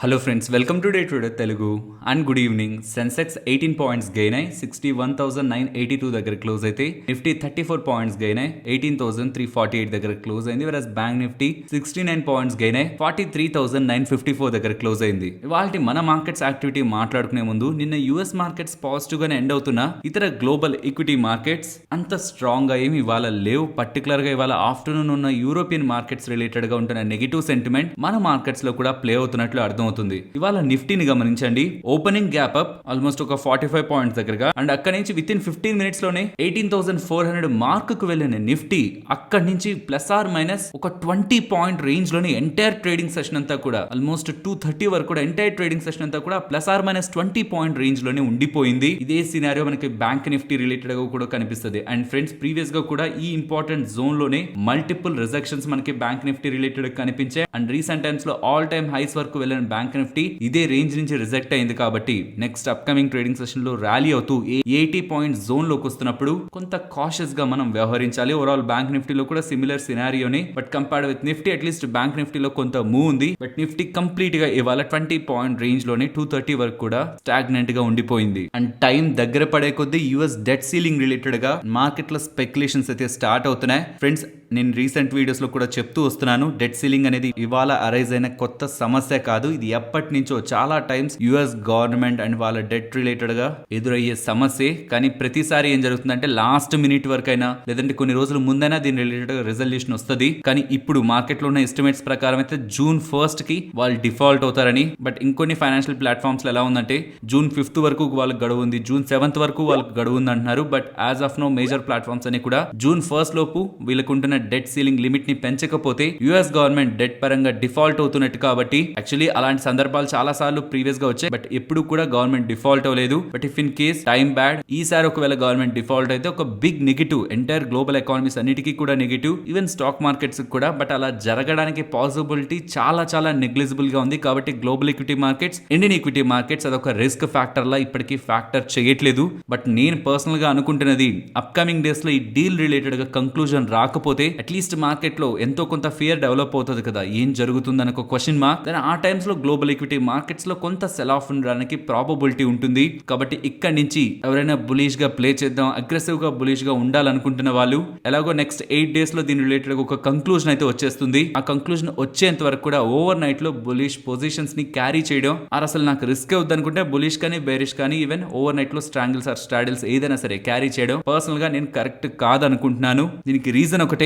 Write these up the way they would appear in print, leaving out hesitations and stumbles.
Hello friends, welcome to day today Telugu and good evening. Sensex 18 points gain అయ్యి 61,982 దగ్గర close అయితే, Nifty 34 points gain అయ్యి 18,348 దగ్గర క్లోజ్ అయింది. వెరస్ బ్యాంక్ నిఫ్టీ 69 పాయింట్స్ గెయిన్ అయ్యి 43,954 దగ్గర క్లోజ్ అయింది. ఇవాళ మన మార్కెట్స్ యాక్టివిటీ మాట్లాడుకునే ముందు, నిన్న యూఎస్ మార్కెట్స్ పాజిటివ్ గానే ఎండ్ అవుతున్నా ఇతర గ్లోబల్ ఈక్విటీ మార్కెట్స్ అంత స్ట్రాంగ్ గా ఏమి ఇవాళ లేవు. పర్టికులర్ గా ఇవాళ ఆఫ్టర్నూన్ ఉన్న యూరోపియన్ మార్కెట్స్ రిలేటెడ్ గా ఉంటున్న నెగిటివ్ సెంటిమెంట్ మన మార్కెట్స్ లో కూడా ప్లే అవుతున్నట్లు అర్థం అవుతుంది. ఇవాళ నిఫ్టీని గమనించండి, ఓపెనింగ్ గ్యాప్ అప్ ఆల్మోస్ట్ ఒక 45 పాయింట్స్ దగ్గరగా, అండ్ అక్కడ నుంచి విత్ ఇన్ 15 మినిట్స్ లోనే 18,400 మార్క్ కు వెళ్ళిన నిఫ్టీ అక్కడి నుంచి ప్లస్ ఆర్ మైనస్ ఒక 20 పాయింట్ రేంజ్ లోని ఎంటైర్ ట్రేడింగ్ సెషన్ అంతా కూడా ఆల్మోస్ట్ 2:30 వరకు కూడా ఎంటైర్ ట్రేడింగ్ సెషన్ అంతా కూడా plus or minus 20 point range లోనే ఉండిపోయింది. ఇదే సినారియో మనకి బ్యాంక్ నిఫ్టీ రిలేటెడ్ గా కూడా కనిపిస్తుంది. అండ్ ఫ్రెండ్స్, ప్రీవియస్ గా కూడా ఈ ఇంపార్టెంట్ జోన్ లోనే మల్టిపుల్ రిజెక్షన్స్ మనకి బ్యాంక్ నిఫ్టీ రిలేటెడ్ కనిపించాయి. అండ్ రీసెంట్ టైమ్స్ లో ఆల్ టైమ్ హైస్ వరకు వెళ్ళిన బ్యాంక్ నిఫ్టీ ఇదే రేంజ్ నుంచి రిజెక్ట్ అయింది. కాబట్టి నెక్స్ట్ అప్కమింగ్ ట్రేడింగ్ సెషన్ లో ర్యాలీ అవుతూ 80 పాయింట్ జోన్ లోకి వస్తున్నప్పుడు కొంత కాషియస్ గా మనం వ్యవహరించాలి. ఓవరాల్ బ్యాంక్ నిఫ్టీలో కూడా సిమిలర్ సినారియోని, but compared with Nifty at least bank నిఫ్టీలో కొంత మూవ్ ఉంది. బట్ నిఫ్టీ కంప్లీట్ గా ఇవాళ 20 పాయింట్ రేంజ్ లోనే 230 వరకు కూడా స్టాగ్నెంట్ గా ఉండిపోయింది. అండ్ టైం దగ్గర పడే కొద్దీ యూఎస్ డెట్ సీలింగ్ రిలేటెడ్ గా మార్కెట్ లో స్పెక్యులేషన్స్ అయితే స్టార్ట్ అవుతున్నాయి. ఫ్రెండ్స్, నేను రీసెంట్ వీడియోస్ లో కూడా చెప్తూ వస్తున్నాను, డెట్ సీలింగ్ అనేది ఇవాళ అరైజ్ అయిన కొత్త సమస్య కాదు. ఇది ఎప్పటి నుంచో చాలా టైమ్స్ యుఎస్ గవర్నమెంట్ అండ్ వాళ్ళ డెట్ రిలేటెడ్ గా ఎదురయ్యే సమస్య. కానీ ప్రతిసారి ఏం జరుగుతుందంటే లాస్ట్ మినిట్ వరకైనా లేదంటే కొన్ని రోజుల ముందైనా దీని రిలేటెడ్ గా రిజల్యూషన్ వస్తుంది. కానీ ఇప్పుడు మార్కెట్ లో ఉన్న ఎస్టిమేట్స్ ప్రకారం అయితే జూన్ 1st కి వాళ్ళు డిఫాల్ట్ అవుతారని. బట్ ఇంకొన్ని ఫైనాన్షియల్ ప్లాట్ఫామ్స్ లో ఎలా ఉందంటే జూన్ 5th వరకు వాళ్ళకి గడువు ఉంది, జూన్ 7th వరకు వాళ్ళకి గడువు ఉంది అంటున్నారు. But as of now major platforms అని కూడా జూన్ 1st లోపు వీళ్ళకు ఉంటున్న డెట్ సీలింగ్ లిమిట్ ని పెంచకపోతే యుఎస్ గవర్నమెంట్ డెట్ పరంగా డిఫాల్ట్ అవుతున్నట్టు. కాబట్టి యాక్చువల్లీ అలాంటి సందర్భాలు చాలా సార్లు ప్రీవియస్ గా వచ్చాయి, బట్ ఎప్పుడు కూడా గవర్నమెంట్ డిఫాల్ట్ అవ్వలేదు. But if in case time bad, ఈసారి ఒకవేళ గవర్నమెంట్ డిఫాల్ట్ అయితే ఒక big negative entire global economies అన్నిటికీ కూడా నెగిటివ్, ఈవెన్ స్టాక్ మార్కెట్స్ కూడా. బట్ అలా జరగడానికి పాసిబిలిటీ చాలా చాలా నెగ్లిజిబుల్ గా ఉంది. కాబట్టి global equity markets, Indian equity markets అదొక రిస్క్ ఫ్యాక్టర్ లా ఇప్పటికీ ఫ్యాక్టర్ చేయట్లేదు. బట్ నేను పర్సనల్ గా అనుకుంటున్నది, అప్కమింగ్ డేస్ లో ఈ డీల్ రిలేటెడ్ గా కంక్లూజన్ రాకపోతే అట్లీస్ట్ మార్కెట్ లో ఎంతో కొంత ఫియర్ డెవలప్ అవుతుంది కదా, ఏం జరుగుతుందని ఒక క్వశ్చన్ మార్క్. ఆ టైమ్స్ లో గ్లోబల్ ఈక్విటీ మార్కెట్స్ లో కొంత సెల్ ఆఫ్ ఉండడానికి ప్రాబబిలిటీ ఉంటుంది. కాబట్టి ఇక్కడ నుంచి ఎవరైనా బులిష్ గా ప్లే చేద్దాం, అగ్రెసివ్ గా బులిష్ గా ఉండాలనుకుంటున్న వాళ్ళు ఎలాగో నెక్స్ట్ 8 days లో దీని రిలేటెడ్ ఒక కంక్లూజన్ అయితే వచ్చేస్తుంది. ఆ కంక్లూజన్ వచ్చేంత వరకు కూడా ఓవర్ నైట్ లో బులిష్ పొజిషన్స్ ని క్యారీ చేయడం, అసలు నాకు రిస్క్ అవుద్దనుకుంటే బులిష్ కానీ బేరిష్ కానీ ఈవెన్ ఓవర్ నైట్ లో స్ట్రాంగిల్స్ ఆర్ స్ట్రాడిల్స్ ఏదైనా సరే క్యారీ చేయడం పర్సనల్ గా నేను కరెక్ట్ కాదనుకుంటున్నాను. దీనికి రీజన్ ఒకటే,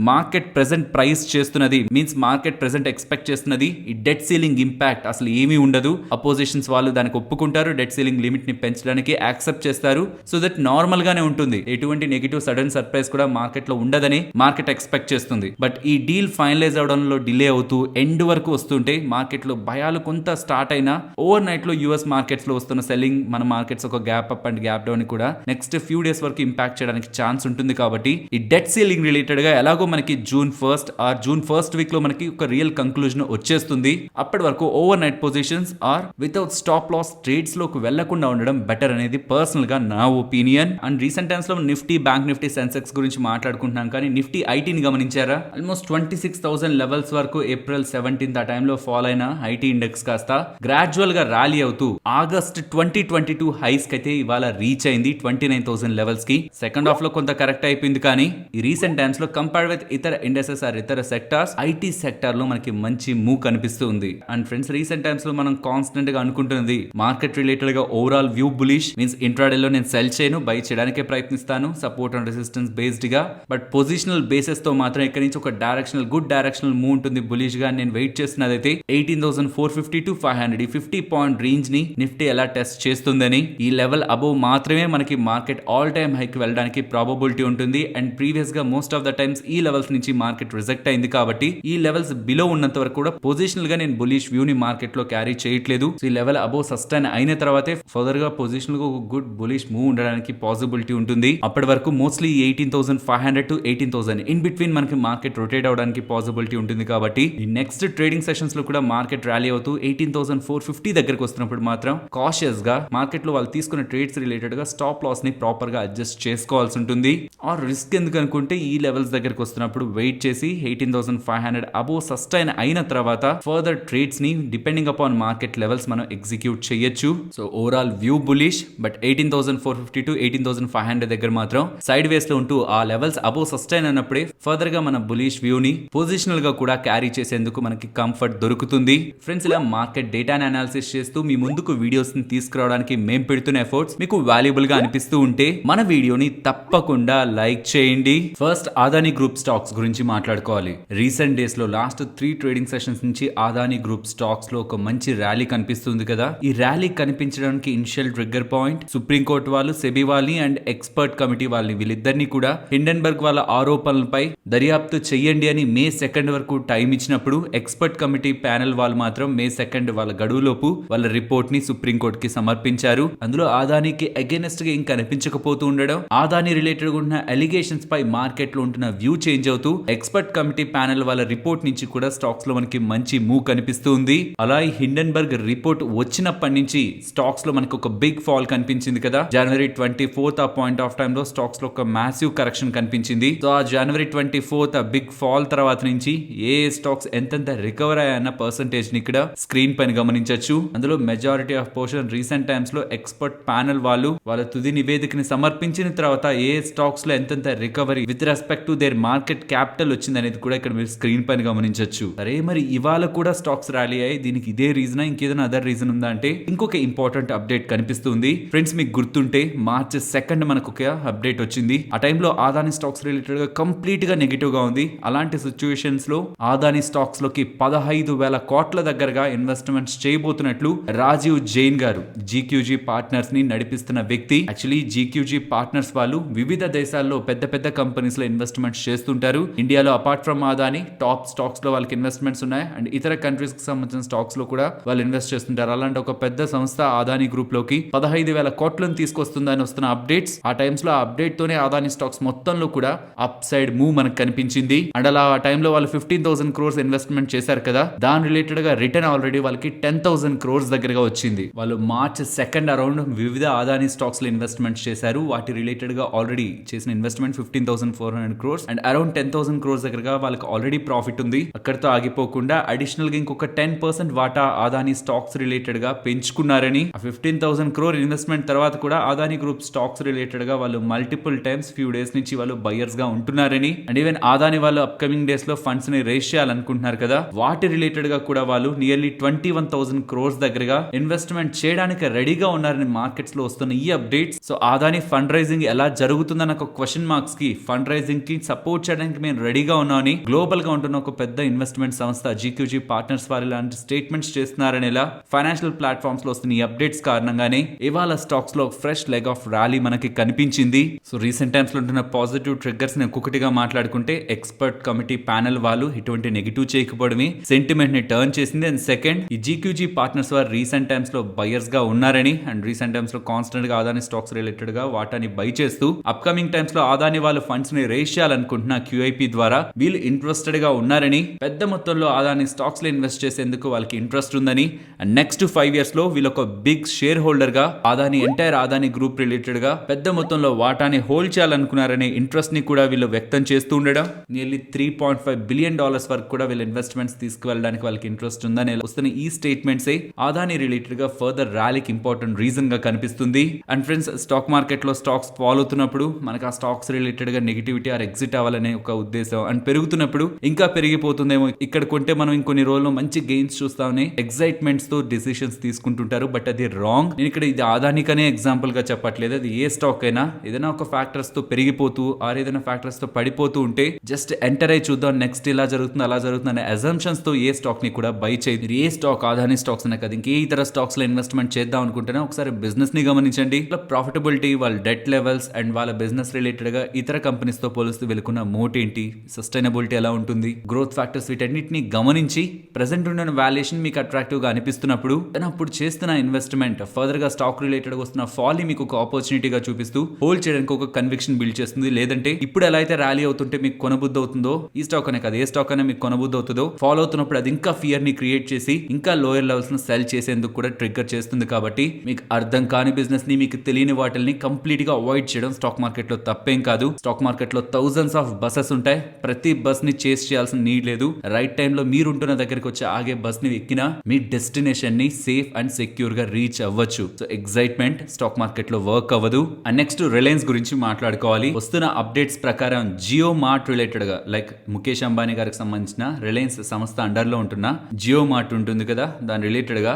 మార్కెట్ ప్రెసెంట్ ప్రైస్ చేస్తున్నది మీన్స్ మార్కెట్ ప్రెసెంట్ ఎక్స్పెక్ట్ చేస్తున్నది ఈ డెట్ సీలింగ్ ఇంపాక్ట్ అసలు ఏమీ ఉండదు. అపోజిషన్స్ వాళ్ళు దానికి ఒప్పుకుంటారు, డెట్ సీలింగ్ లిమిట్ ని పెంచడానికి యాక్సెప్ట్ చేస్తారు. సో దట్ నార్మల్ గానే ఉంటుంది, ఎటువంటి నెగిటివ్ సడన్ సర్ప్రైజ్ కూడా మార్కెట్ లో ఉండదని మార్కెట్ ఎక్స్పెక్ట్ చేస్తుంది. బట్ ఈ డీల్ ఫైనలైజ్ అవడంలో డిలే అవుతూ ఎండ్ వరకు వస్తుంటే మార్కెట్ లో భయాలు కొంత స్టార్ట్ అయినా ఓవర్ నైట్ లో యూఎస్ మార్కెట్స్ లో వస్తున్న సెల్లింగ్ మన మార్కెట్స్ ఒక gap up and gap down కూడా నెక్స్ట్ ఫ్యూ డేస్ వరకు ఇంపాక్ట్ చేయడానికి ఛాన్స్ ఉంటుంది. కాబట్టి ఈ డెట్ సీలింగ్ రిలేటెడ్ గా ఎలాగో మనకి జూన్ 1st వీక్ లో మనకి ఒక రియల్ కంక్లూజన్ వచ్చేస్తుంది. అప్పటి వరకు overnight positions or without stop loss trades లోకి వెళ్లకుండా ఉండడం బెటర్ అనేది పర్సనల్ గా నా ఒపీనియన్. అండ్ రీసెంట్ టైమ్స్ లో నిఫ్టీ, బ్యాంక్ నిఫ్టీ, సెన్సెక్స్ గురించి మాట్లాడుకుంటున్నాం, కానీ నిఫ్టీ ఐటీని గమనించారా? ఆల్మోస్ట్ 26,000 లెవెల్స్ వరకు April 17th ఆ టైంలో ఫాల్ అయిన ఐటీ ఇండెక్స్ కాస్త గ్రాడ్యువల్ గా ర్యాలీ అవుతూ ఆగస్ట్ 2022 హైస్ కి అయితే ఇవాళ రీచ్ అయింది 29,000 లెవెల్స్ కి. సెకండ్ హాఫ్ లో కొంత కరెక్ట్ అయిపోయింది, కానీ ఈ రీసెంట్ టైమ్స్ లో కంపేర్ విత్ ఇతర ఇండస్ట్రీస్ ఆర్ ఇతర సెక్టార్స్, ఐటీ సెక్టార్ లో మనకి మంచి మూవ్ కనిపిస్తుంది. అండ్ ఫ్రెండ్స్, రీసెంట్ టైమ్స్ లో మనం కాన్స్టెంట్ గా అనుకుంటున్నది మార్కెట్ రిలేటెడ్ గా overall view bullish means intraday లో నేను సెల్ చేయను, బై చేయడానికే ప్రయత్నిస్తాను సపోర్ట్ అండ్ రెసిస్టెన్స్ బేస్డ్ గా. బట్ పొజిషనల్ బేసెస్ తో మాత్రం ఇక్కడ నుంచి ఒక డైరెక్షనల్ గుడ్ డైరెక్షనల్ మూవ్ ఉంటుంది బులిష్ గా. నేను వెయిట్ చేస్తున్నది అయితే 18,450 to 500 ఈ 50 పాయింట్ రేంజ్ ని నిఫ్టీ ఎలా టెస్ట్ చేస్తుందని. ఈ లెవెల్ అబోవ్ మాత్రమే మనకి మార్కెట్ ఆల్ టైమ్ హైక్ వెళ్ళడానికి ప్రాబబిలిటీ ఉంటుంది. అండ్ ప్రీవియస్ గా మోస్ట్ ఆఫ్ ద టైమ్స్ ఈ లెవెల్స్ నుంచి మార్కెట్ రిజెక్ట్ అయింది. కాబట్టి ఈ లెవెల్స్ బిలో ఉన్నంత వరకు కూడా పొజిషనల్ గా నేను బులిష్ వ్యూ ని మార్కెట్ లో క్యారీ చేయట్లేదు. సో ఈ లెవెల్ అబోవ్ సస్టైన్ అయిన తర్వాతే ఫర్దర్ గా పొజిషనల్ గా ఒక గుడ్ బులిష్ మూవ్ ఉండడానికి పాసిబిలిటీ ఉంటుంది. అప్పటి వరకు మోస్ట్లీ 18,500 to 18,000 ఇన్ బిట్వీన్ మనకి మార్కెట్ రొటేట్ అవడానికి పాసిబిలిటీ ఉంటుంది. కాబట్టి ఈ నెక్స్ట్ ట్రేడింగ్ సెషన్స్ లో కూడా మార్కెట్ ర్యాలీ అవుతూ 18,450 దగ్గరకు వస్తున్నప్పుడు మాత్రం కాషియస్ గా మార్కెట్ లో వాళ్ళు తీసుకున్న ట్రేడ్స్ రిలేటెడ్ గా స్టాప్ లాస్ ని ప్రాపర్ గా అడ్జస్ట్ చేసుకోవాల్సి ఉంటుంది. ఆ రిస్క్ ఎందుకు అనుకుంటే ఈ లెవెల్స్ దగ్గర దగ్గరికి వస్తున్నప్పుడు వెయిట్ చేసి 18,500 అబోవ్ సస్టైన్ అయిన తర్వాత ఫర్దర్ ట్రేడ్స్ ని డిపెండింగ్ అపాన్ మార్కెట్ లెవెల్స్ మనం ఎగ్జిక్యూట్ చేయొచ్చు. So overall view bullish, but 18,450 to 18,500 దగ్గర మాత్రం సైడ్ వేస్ లో ఉంటూ ఆ లెవెల్స్ అబోవ్ సస్టైన్ అన్నప్పుడే ఫర్దర్ గా మన బులిష్ వ్యూ ని పొజిషనల్ గా కూడా క్యారీ చేసేందుకు మనకి కంఫర్ట్ దొరుకుతుంది. ఫ్రెండ్స్, ఇలా మార్కెట్ డేటాని అనాలిసిస్ చేస్తూ మీ ముందుకు వీడియోస్ ని తీసుకురావడానికి మేము పెడుతున్న ఎఫర్ట్స్ మీకు వాల్యుబుల్ గా అనిపిస్తూ ఉంటే మన వీడియోని తప్పకుండా లైక్ చేయండి. ఫస్ట్ అదానీ గ్రూప్ స్టాక్స్ గురించి మాట్లాడుకోవాలి. రీసెంట్ డేస్ లో లాస్ట్ 3 ట్రేడింగ్ సెషన్స్ నుంచి అదానీ గ్రూప్ స్టాక్స్ లో ఒక మంచి ర్యాలీ కనిపిస్తుంది కదా. ఈ ర్యాలీ కనిపించడానికి ఇనిషియల్ ట్రిగ్గర్ పాయింట్ సుప్రీంకోర్టు వాళ్ళు, సెబీ వాళ్ళని అండ్ ఎక్స్పర్ట్ కమిటీ వాళ్ళని వీళ్ళిద్దరిని కూడా హిండెన్బర్గ్ వాళ్ళ ఆరోపణలపై దర్యాప్తు చెయ్యండి అని May 2 వరకు టైం ఇచ్చినప్పుడు ఎక్స్పర్ట్ కమిటీ ప్యానెల్ వాళ్ళు మాత్రం May 2 వాళ్ళ గడువులోపు వాళ్ళ రిపోర్ట్ ని సుప్రీంకోర్టుకి సమర్పించారు. అందులో అదానీకి అగైనెస్ట్ గా ఏం కనిపించకపోతూ ఉండడం, అదానీ రిలేటెడ్ ఉన్న అలిగేషన్స్ పై మార్కెట్ లో ఉంటున్న వ్యూ చేంజ్ అవుతూ ఎక్స్పర్ట్ కమిటీ ప్యానెల్ వాళ్ళ రిపోర్ట్ నుంచి కూడా స్టాక్స్ లో మనకి మంచి మూవ్ కనిపిస్తుంది. అలా ఈ హిండెన్బర్గ్ రిపోర్ట్ వచ్చినప్పటి నుంచి స్టాక్స్ లో మనకి ఒక బిగ్ ఫాల్ కనిపించింది కదా. January 24th ఆ పాయింట్ ఆఫ్ టైమ్ లో స్టాక్స్ లో ఒక మ్యాసివ్ కరెక్షన్ కనిపించింది. సో ఆ January 24th ఆ బిగ్ ఫాల్ తర్వాత నుంచి ఏ స్టాక్స్ ఎంతెంత రికవర్ అయ్యాయన్న పర్సంటేజ్ ని ఇక్కడ స్క్రీన్ పైన గమనించవచ్చు. అందులో majority of portion recent times లో ఎక్స్పర్ట్ ప్యానెల్ వాళ్ళు వాళ్ళ తుది నివేదికని సమర్పించిన తర్వాత ఏ స్టాక్స్ లో ఎంతెంత recovery with respect to their market capital వచ్చింది అనేది కూడా ఇక్కడ మీరు స్క్రీన్ పైన గమనించవచ్చు. సరే, మరి ఇవాళ కూడా స్టాక్స్ ర్యాలీ అయ్యి దీనికి ఇదే రీజన్ ఇంకేదైనా అదర్ రీజన్ ఉందా అంటే ఇంకొక ఇంపార్టెంట్ అప్డేట్ కనిపిస్తుంది. ఫ్రెండ్స్, మీకు గుర్తుంటే March 2 మనకు ఒక అప్డేట్ వచ్చింది. ఆ టైంలో అదానీ స్టాక్స్ రిలేటెడ్ గా కంప్లీట్ గా నెగిటివ్ గా ఉంది. అలాంటి సిచ్యువేషన్స్ లో అదానీ స్టాక్స్ లోకి 15,000 కోట్ల దగ్గరగా ఇన్వెస్ట్మెంట్స్ చేయబోతున్నట్లు రాజీవ్ జైన్ గారు, జీక్యూజీ పార్ట్నర్స్ ని నడిపిస్తున్న వ్యక్తి. యాక్చువల్లీ జీక్యూజీ పార్ట్నర్స్ వాళ్ళు వివిధ దేశాల్లో పెద్ద పెద్ద కంపెనీస్ లో ఇన్వెస్ట్మెంట్స్ చేస్తుంటారు. ఇండియాలో apart from Adani top stocks లో వాళ్ళకి ఇన్వెస్ట్మెంట్స్ ఉన్నాయి అండ్ ఇతర కంట్రీస్ కి సంబంధించిన స్టాక్స్ లో కూడా వాళ్ళు ఇన్వెస్ట్ చేస్తుంటారు. అలాంటి ఒక పెద్ద సంస్థ అదానీ గ్రూప్ లోకి 15,000 కోట్లను తీసుకొస్తుందని వస్తున్న అప్డేట్స్. ఆ టైమ్స్ లో అప్డేట్ తోనే అదానీ స్టాక్స్ మొత్తంలో కూడా అప్ సైడ్ మూవ్ మనకు కనిపించింది. అండ్ అలా ఆ టైంలో వాళ్ళు 15,000 crores ఇన్వెస్ట్మెంట్ చేశారు కదా, దాని రిలేటెడ్ గా రిటర్న్ ఆల్రెడీ వాళ్ళకి 10,000 crores దగ్గరగా వచ్చింది. వాళ్ళు March 2 అరౌండ్ వివిధ అదానీ స్టాక్స్ లో ఇన్వెస్ట్మెంట్ చేశారు. వాటి రిలేటెడ్ గా ఆల్రెడీ చేసిన investment 15,400 crores and around 10,000 crores దగ్గరగా వాళ్ళకి ఆల్రెడీ ప్రాఫిట్ ఉంది. అక్కడితో ఆగిపోకుండా అడిషనల్ గా ఇంకొక 10% వాటా అదానీ స్టాక్స్ రిలేటెడ్ గా పెంచుకున్నారని, ఆ 15,000 crore ఇన్వెస్ట్మెంట్ తర్వాత కూడా అదానీ గ్రూప్ స్టాక్స్ రిలేటెడ్ గా వాళ్ళు మల్టిపుల్ టైమ్స్ ఫ్యూ డేస్ నుంచి వాళ్ళు బయర్స్ గా ఉంటున్నారని అండ్ ఈవెన్ అదానీ వాళ్ళు అప్కమింగ్ డేస్ లో ఫండ్స్ ని రేస్ చేయాలనుకుంటున్నారు కదా, వాటి రిలేటెడ్ గా కూడా వాళ్ళు నియర్లీ 21,000 crores దగ్గరగా ఇన్వెస్ట్మెంట్ చేయడానికి రెడీగా ఉన్నారని మార్కెట్స్ లో వస్తున్న ఈ updates. So Adani fund raising ఎలా జరుగుతుందన్న ఒక క్వశ్చన్ మార్క్స్ కి ఫండ్ రైజింగ్ కి సపోర్ట్ చేయడానికి మేము రెడీగా ఉన్నామని గ్లోబల్ గా ఉంటున్న ఒక పెద్ద ఇన్వెస్ట్మెంట్ సంస్థ జీక్యూజీ పార్ట్నర్స్ వారు ఇలాంటి స్టేట్మెంట్స్ చేస్తున్నారని ఇలా ఫైనాన్షియల్ ప్లాట్ఫామ్స్ లో వస్తున్న ఈ అప్డేట్స్ కారణంగానే ఇవాళ స్టాక్స్ లో ఫ్రెష్ లెగ్ ఆఫ్ ర్యాలీ మనకి కనిపించింది. సో రీసెంట్ టైమ్స్ లో ఉంటున్న పాజిటివ్ ట్రిగ్గర్స్ ని ఒక్కొక్కటిగా మాట్లాడుకుంటే ఎక్స్పర్ట్ కమిటీ ప్యానెల్ వాళ్ళు ఇటువంటి నెగిటివ్ చేయకపోవడమే సెంటిమెంట్ ని టర్న్ చేసింది. అండ్ సెకండ్, ఈ జీక్యూజీ పార్ట్నర్స్ వారు రీసెంట్ టైమ్స్ లో బయర్స్ గా ఉన్నారని అండ్ రీసెంట్ టైమ్స్ లో కాన్స్టెంట్ గా అదానీ స్టాక్స్ రిలేటెడ్ గా వాటాని బై చేస్తూ అప్కమింగ్ టైమ్స్ లో అదానీ వాళ్ళు ఫండ్స్ ని రేస్ చేయాలనుకుంటున్న QIP ద్వారా వీళ్ళు ఇంట్రెస్టెడ్ గా ఉన్నారని, పెద్ద మొత్తంలో అదానీ స్టాక్స్ లో ఇన్వెస్ట్ చేసేందుకు వాళ్ళకి ఇంట్రెస్ట్ ఉందని అండ్ నెక్స్ట్ 5 years లో వీళ్ళు ఒక బిగ్ షేర్ హోల్డర్ గా Adani entire Adani group related గా పెద్ద మొత్తంలో వాటాని హోల్డ్ చేయాలనుకున్నారనే ఇంట్రెస్ట్ ని కూడా వీళ్ళు వ్యక్తం చేస్తూ ఉండడం, నియర్లీ $3.5 billion వరకు కూడా వీళ్ళ ఇన్వెస్ట్మెంట్స్ తీసుకువెళ్ళడానికి వాళ్ళకి ఇంట్రెస్ట్ ఉందని వస్తున్న ఈ స్టేట్మెంట్స్ అదానీ రిలేటెడ్ గా ఫర్దర్ ర్యాలీకి ఇంపార్టెంట్ రీజన్ గా కనిపిస్తుంది. అండ్ ఫ్రెండ్స్, స్టాక్ మార్కెట్ లో స్టాక్స్ ఫాల్ అవుతున్నప్పుడు మనకు ఆ స్టాక్స్ రిలేటెడ్ గా నెగిటివిటీ ఆర్ ఎగ్జిట్ అవ్వాలనే ఒక ఉద్దేశం అండ్ పెరుగుతున్నప్పుడు ఇంకా పెరిగిపోతుందేమో, ఇక్కడ కొంటే మనం ఇంకొన్ని రోజుల్లో మంచి గెయిన్స్ చూస్తామని ఎక్సైట్మెంట్స్ తో డిసిషన్స్ తీసుకుంటుంటారు. బట్ అది రాంగ్. నేను ఇక్కడ ఇది అదానికనే ఎగ్జాంపుల్ గా చెప్పట్లేదు. అది ఏ స్టాక్ అయినా ఏదైనా ఒక ఫ్యాక్టర్స్ తో పెరిగిపోతూ ఆర్ ఏదైనా ఫ్యాక్టర్స్ తో పడిపోతూ ఉంటే జస్ట్ ఎంటర్ అయి చూద్దాం నెక్స్ట్ ఇలా జరుగుతుంది అలా జరుగుతుంది అనే అజంప్షన్స్ తో ఏ స్టాక్ ని కూడా బై చేయదు. ఏ స్టాక్ అదానీ స్టాక్స్ అనే కదా ఇంకే ఇతర స్టాక్స్ లో ఇన్వెస్ట్మెంట్ చేద్దాం అనుకుంటేనే ఒకసారి బిజినెస్ ని గమనించండి. ప్రాఫిటబిలిటీ, వాళ్ళ డెట్ లెవెల్స్ అండ్ వాళ్ళ బిజినెస్ రిలేటెడ్ గా ఇతర కంపెనీస్ తో పోలిస్తూ వెళ్తున్న మోట్ ఏంటి, సస్టైనబిలిటీ ఎలా ఉంటుంది, గ్రోత్ ఫ్యాక్టర్స్ వీటన్నిటిని గమనించి ప్రెసెంట్ ఉన్న వాల్యుయేషన్ మీకు అట్రాక్టివ్ గా అనిపిస్తున్నప్పుడు అప్పుడు చేస్తున్న ఇన్వెస్ట్మెంట్ ఫర్దర్ గా స్టాక్ రిలేటెడ్ గా వస్తున్న ఫాల్ మీకు ఒక ఆపర్చునిటీగా చూపిస్తూ హోల్డ్ చేయడానికి ఒక కన్విక్షన్ బిల్డ్ చేస్తుంది. లేదంటే ఇప్పుడు ఎలా అయితే ర్యాలీ అవుతుంటే మీకు కొనబుద్ధి అవుతుందో, ఈ స్టాక్ అనే కదా ఏ స్టాక్ అయినా మీకు కొనబుద్ధి అవుతుందో, ఫాలో అవుతున్నప్పుడు అది ఇంకా ఫియర్ ని క్రియేట్ చేసి ఇంకా లోయర్ లెవెల్స్ ను సెల్ చేసేందుకు కూడా ట్రిగ్గర్ చేస్తుంది. కాబట్టి మీకు అర్థం కాని బిజినెస్ ని, మీకు తెలియని వాటిని కంప్లీట్ గా అవాయిడ్ చేయడం స్టాక్ మార్కెట్ లో తప్పేం కాదు. స్టాక్ మార్కెట్ లో థౌసండ్స్ ఆఫ్ బస్సెస్ ఉంటాయి. ప్రతి బస్ ని చేస్ చేయాల్సిన నీడ్ లేదు. రైట్ టైం లో మీరు ఉంటున్న దగ్గరికి వచ్చి ఆగే బస్ ని ఎక్కినా మీ డెస్టినేషన్ ని సేఫ్ అండ్ సెక్యూర్ గా రీచ్ అవ్వచ్చు. సో ఎగ్జైట్మెంట్ స్టాక్ మార్కెట్ లో వర్క్ అవ్వదు. అండ్ నెక్స్ట్ రిలయన్స్ గురించి మాట్లాడుకోవాలి. వస్తున్న అప్డేట్స్ ప్రకారం జియో మార్ట్ రిలేటెడ్ గా లైక్ ముఖేష్ అంబానీ గారికి సంబంధించిన రిలయన్స్ సంస్థ అండర్ లో ఉంటున్న జియో మార్ట్ ఉంటుంది కదా, దాని రిలేటెడ్ గా